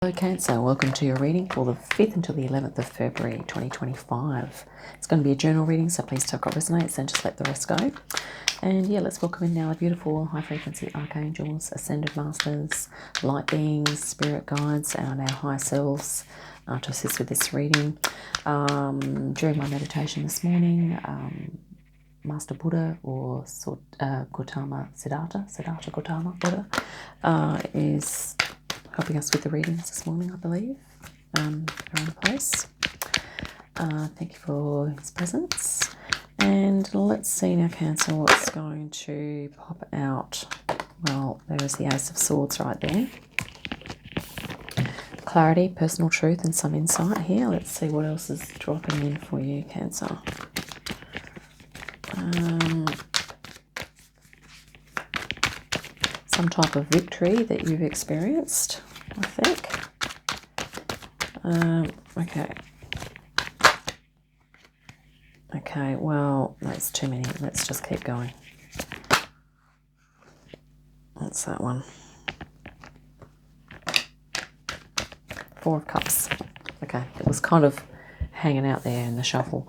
Hello Cancer, welcome to your reading for the 5th until the 11th of February 2025. It's going to be a journal reading, so please take what resonates and just let the rest go. And yeah, let's welcome in now the beautiful high frequency archangels, ascended masters, light beings, spirit guides, and our higher selves to assist with this reading. During my meditation this morning, Master Buddha or Gautama Siddhartha Gautama Buddha is helping us with the readings this morning, I believe, around the place. Thank you for his presence. And let's see now, Cancer, what's going to pop out. Well, there's the Ace of Swords right there. Clarity, personal truth, and some insight here. Let's see what else is dropping in for you, Cancer. Some type of victory that you've experienced, I think. Okay. Okay, well, that's too many. Let's just keep going. That's that one. Four of Cups. Okay, it was kind of hanging out there in the shuffle.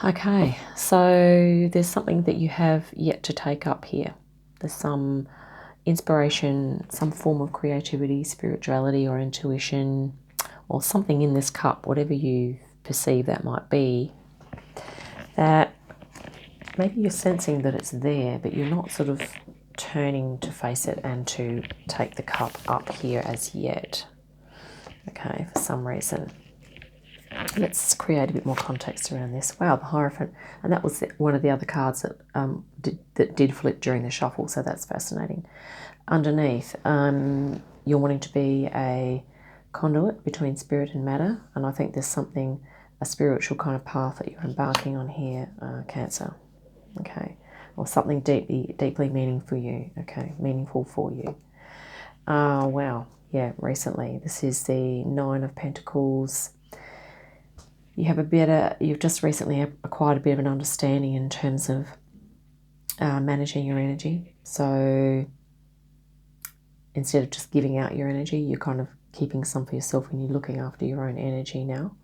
Okay, so there's something that you have yet to take up here. There's some inspiration, some form of creativity, spirituality, or intuition, or something in this cup, whatever you perceive that might be, that maybe you're sensing that it's there, but you're not sort of turning to face it and to take the cup up here as yet. Okay, for some reason. Let's create a bit more context around this. Wow, the Hierophant. And that was one of the other cards that did flip during the shuffle, so that's fascinating. Underneath, you're wanting to be a conduit between spirit and matter, and I think there's something, a spiritual kind of path that you're embarking on here, Cancer. Okay, or something deeply meaningful for you. Wow, yeah, recently. This is the Nine of Pentacles. You've just recently acquired a bit of an understanding in terms of managing your energy. So instead of just giving out your energy, you're kind of keeping some for yourself and you're looking after your own energy now.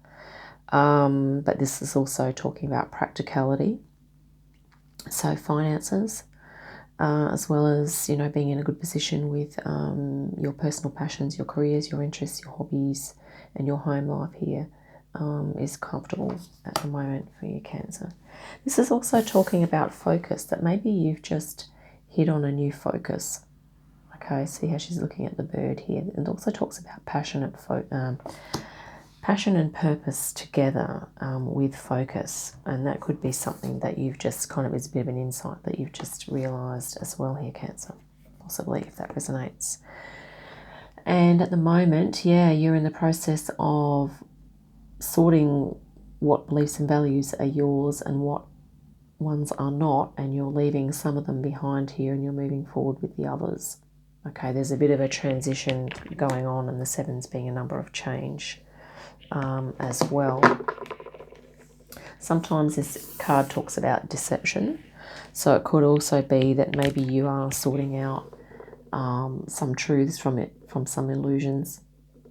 But this is also talking about practicality. So finances, as well as, being in a good position with your personal passions, your careers, your interests, your hobbies, and your home life here. Is comfortable at the moment for you, Cancer. This is also talking about focus, that maybe you've just hit on a new focus. Okay, see how she's looking at the bird here. And also talks about passion and purpose together with focus. And that could be something that you've just kind of, is a bit of an insight that you've just realised as well here, Cancer. Possibly, if that resonates. And at the moment, yeah, you're in the process of sorting what beliefs and values are yours and what ones are not, and you're leaving some of them behind here and you're moving forward with the others. Okay, there's a bit of a transition going on, and the sevens being a number of change as well. Sometimes this card talks about deception, so it could also be that maybe you are sorting out some truths from some illusions,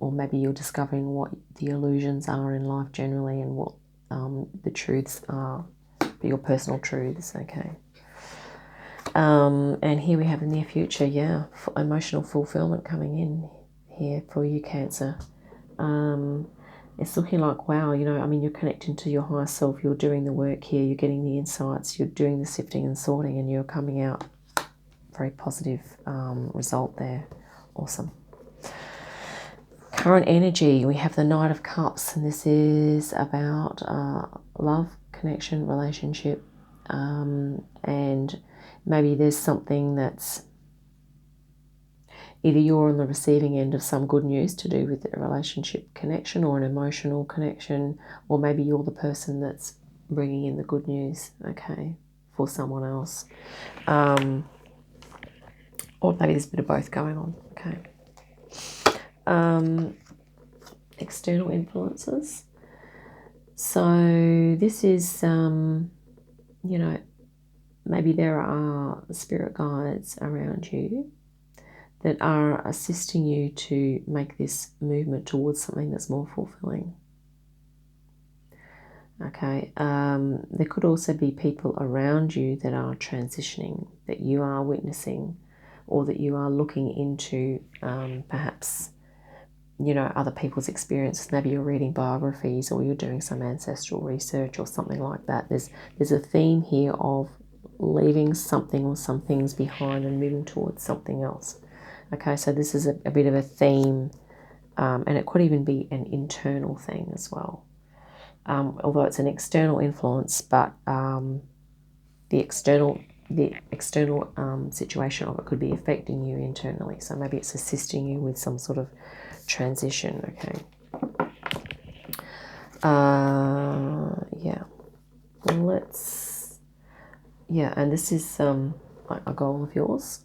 or maybe you're discovering what the illusions are in life generally and what the truths are, your personal truths, okay. And here we have the near future, yeah, emotional fulfillment coming in here for you, Cancer. It's looking like, wow, you're connecting to your higher self, you're doing the work here, you're getting the insights, you're doing the sifting and sorting, and you're coming out very positive result there. Awesome. Current energy, we have the Knight of Cups, and this is about love, connection, relationship, and maybe there's something that's either you're on the receiving end of some good news to do with a relationship connection or an emotional connection, or maybe you're the person that's bringing in the good news, okay, for someone else. Or maybe there's a bit of both going on, okay. External influences. So this is, maybe there are spirit guides around you that are assisting you to make this movement towards something that's more fulfilling. Okay, there could also be people around you that are transitioning, that you are witnessing, or that you are looking into, perhaps, you know, other people's experiences. Maybe you're reading biographies, or you're doing some ancestral research or something like that. There's a theme here of leaving something or some things behind and moving towards something else. Okay, so this is a bit of a theme, and it could even be an internal thing as well. Although it's an external influence, but the external situation of it could be affecting you internally. So maybe it's assisting you with some sort of transition. Okay. And this is like a goal of yours.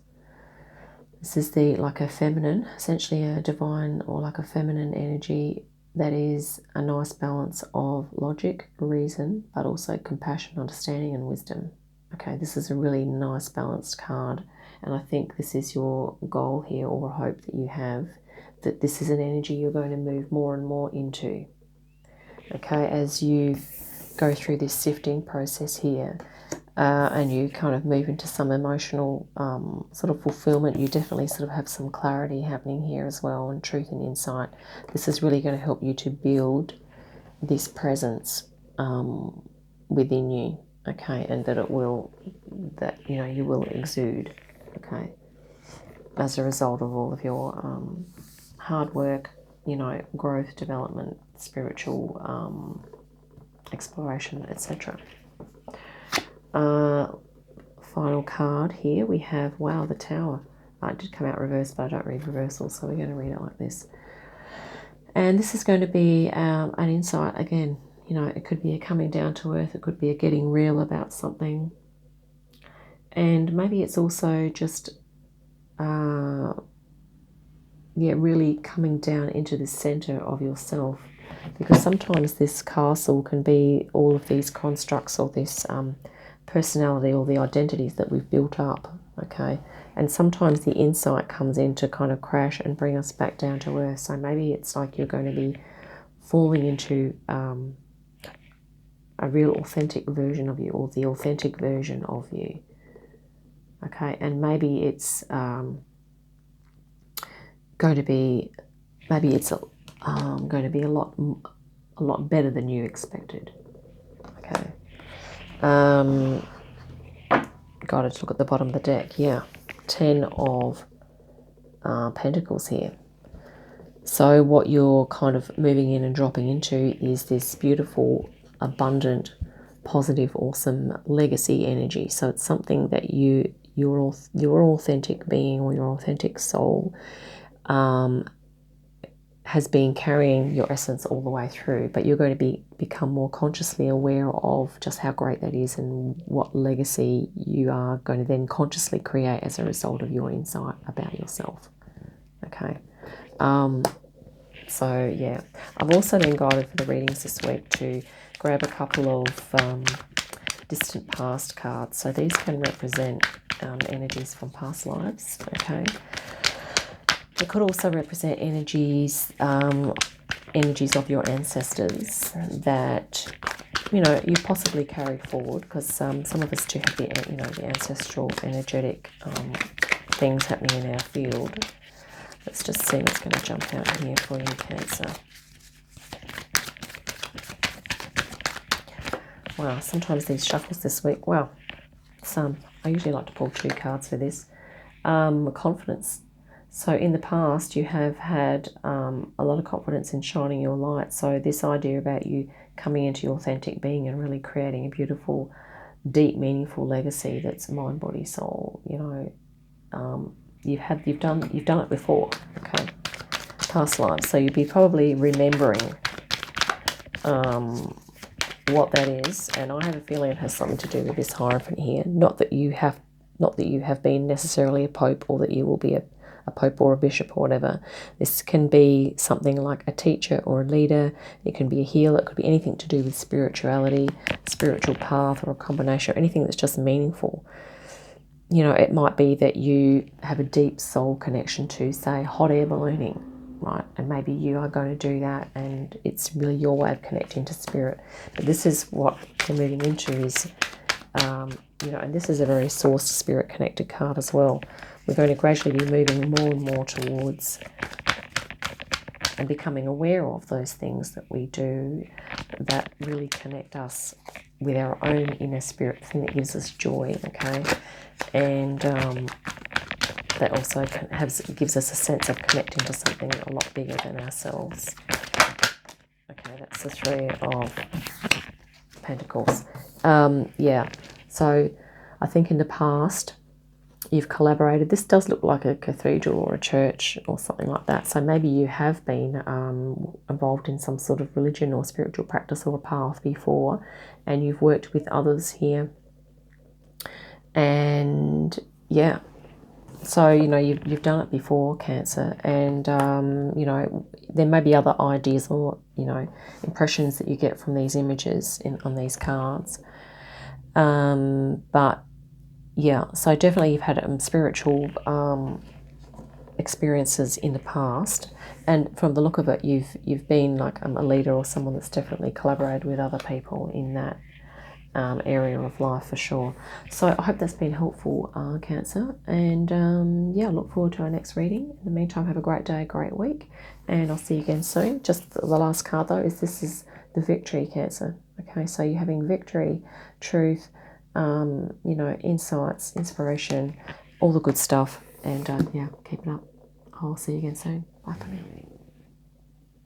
This is like a feminine, essentially a divine or like a feminine energy that is a nice balance of logic, reason, but also compassion, understanding, and wisdom. Okay, this is a really nice balanced card, and I think this is your goal here, or hope that you have, that this is an energy you're going to move more and more into. Okay, as you go through this sifting process here, and you kind of move into some emotional sort of fulfillment, you definitely sort of have some clarity happening here as well, and truth and insight. This is really going to help you to build this presence within you, okay, and that you will exude, okay, as a result of all of your hard work, growth, development, spiritual exploration, etc. Final card here we have, wow, the Tower. It did come out reversed, but I don't read reversals, so we're going to read it like this. And this is going to be an insight again. It could be a coming down to earth, it could be a getting real about something, and maybe it's also just really coming down into the center of yourself, because sometimes this castle can be all of these constructs, or this personality, or the identities that we've built up, okay, and sometimes the insight comes in to kind of crash and bring us back down to earth. So maybe it's like you're going to be falling into a real authentic version of you, or the authentic version of you, okay, and maybe it's going to be a lot better than you expected, okay. Got to look at the bottom of the deck. Yeah, 10 of Pentacles here. So what you're kind of moving in and dropping into is this beautiful, abundant, positive, awesome legacy energy. So it's something that your authentic being, or your authentic soul has been carrying your essence all the way through, but you're going to become more consciously aware of just how great that is, and what legacy you are going to then consciously create as a result of your insight about yourself. Okay. So yeah, I've also been guided for the readings this week to grab a couple of distant past cards. So these can represent energies from past lives. Okay. It could also represent energies of your ancestors that you possibly carried forward, because some of us do have the ancestral energetic things happening in our field. Let's just see what's going to jump out here for you, Cancer. Wow, sometimes these shuffles this week. Wow, I usually like to pull 2 cards for this. Confidence. So in the past, you have had a lot of confidence in shining your light. So this idea about you coming into your authentic being and really creating a beautiful, deep, meaningful legacy that's mind, body, soul. You've done it before. Okay, past lives. So you'd be probably remembering what that is, and I have a feeling it has something to do with this Hierophant here. Not that you have been necessarily a pope, or that you will be a pope or a bishop or whatever. This can be something like a teacher or a leader. It can be a healer. It could be anything to do with spirituality, spiritual path, or a combination, or anything that's just meaningful. you know, it might be that you have a deep soul connection to, say, hot air ballooning, right? And maybe you are going to do that, and it's really your way of connecting to spirit. But this is what we're moving into is, you know, and this is a very source spirit connected card as well. We're going to gradually be moving more and more towards and becoming aware of those things that we do that really connect us with our own inner spirit, the thing that gives us joy, okay? And that also gives us a sense of connecting to something a lot bigger than ourselves. Okay, that's the Three of Pentacles. Yeah, so I think in the past you've collaborated. This does look like a cathedral or a church or something like that. So maybe you have been involved in some sort of religion or spiritual practice or a path before, and you've worked with others here. And yeah, so, you know, you've done it before, Cancer, and, you know, there may be other ideas or, you know, impressions that you get from these images on these cards. But, yeah, so definitely you've had spiritual experiences in the past, and from the look of it, you've been like a leader or someone that's definitely collaborated with other people in that area of life for sure. So I hope that's been helpful, Cancer, and yeah, look forward to our next reading. In the meantime, have a great day, great week, and I'll see you again soon. Just the last card though is this is the victory, Cancer. Okay, so you're having victory, truth, you know, insights, inspiration, all the good stuff, and yeah, keep it up. I'll see you again soon. Bye for now.